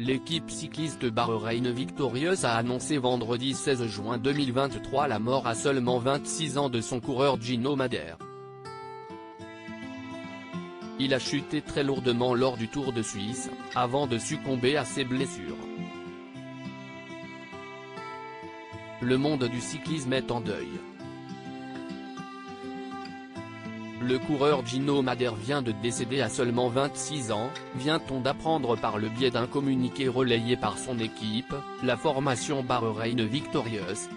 L'équipe cycliste Bahreïn victorieuse a annoncé vendredi 16 juin 2023 la mort à seulement 26 ans de son coureur Gino Madère. Il a chuté très lourdement lors du Tour de Suisse, avant de succomber à ses blessures. Le monde du cyclisme est en deuil. Le coureur Gino Madère vient de décéder à seulement 26 ans, vient-on d'apprendre par le biais d'un communiqué relayé par son équipe, la formation Bahreïn victorieuse.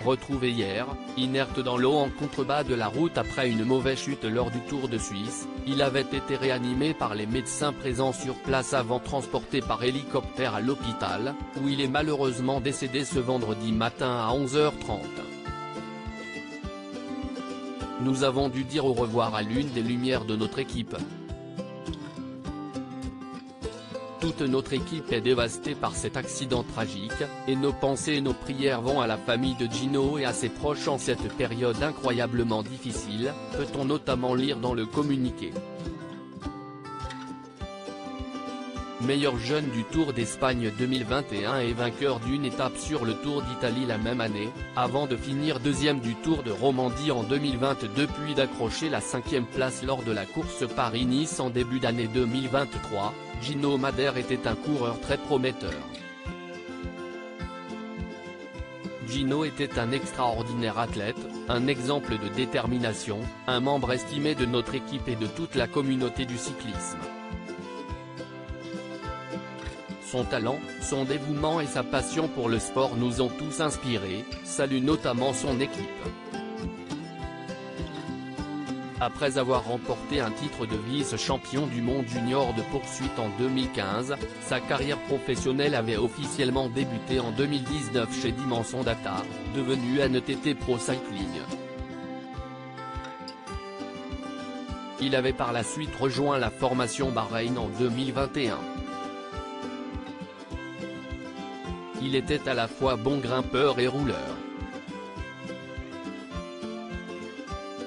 Retrouvé hier, inerte dans l'eau en contrebas de la route après une mauvaise chute lors du Tour de Suisse, il avait été réanimé par les médecins présents sur place avant transporté par hélicoptère à l'hôpital, où il est malheureusement décédé ce vendredi matin à 11h30. Nous avons dû dire au revoir à l'une des lumières de notre équipe. Toute notre équipe est dévastée par cet accident tragique, et nos pensées et nos prières vont à la famille de Gino et à ses proches en cette période incroyablement difficile, peut-on notamment lire dans le communiqué. Meilleur jeune du Tour d'Espagne 2021 et vainqueur d'une étape sur le Tour d'Italie la même année, avant de finir deuxième du Tour de Romandie en 2022 puis d'accrocher la 5e place lors de la course Paris-Nice en début d'année 2023, Gino Madère était un coureur très prometteur. Gino était un extraordinaire athlète, un exemple de détermination, un membre estimé de notre équipe et de toute la communauté du cyclisme. Son talent, son dévouement et sa passion pour le sport nous ont tous inspirés, salue notamment son équipe. Après avoir remporté un titre de vice-champion du monde junior de poursuite en 2015, sa carrière professionnelle avait officiellement débuté en 2019 chez Dimension Data, devenu NTT Pro Cycling. Il avait par la suite rejoint la formation Bahreïn en 2021. Il était à la fois bon grimpeur et rouleur.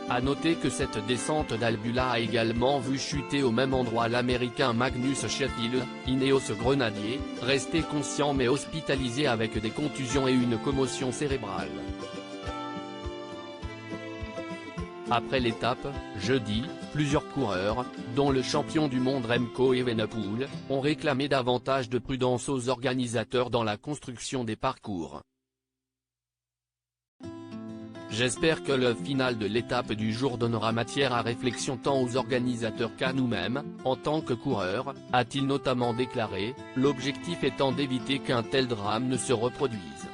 A noter que cette descente d'Albula a également vu chuter au même endroit l'Américain Magnus Sheffield, Ineos Grenadier, resté conscient mais hospitalisé avec des contusions et une commotion cérébrale. Après l'étape, jeudi, plusieurs coureurs, dont le champion du monde Remco Evenepoel, ont réclamé davantage de prudence aux organisateurs dans la construction des parcours. J'espère que le final de l'étape du jour donnera matière à réflexion tant aux organisateurs qu'à nous-mêmes, en tant que coureurs, a-t-il notamment déclaré, l'objectif étant d'éviter qu'un tel drame ne se reproduise.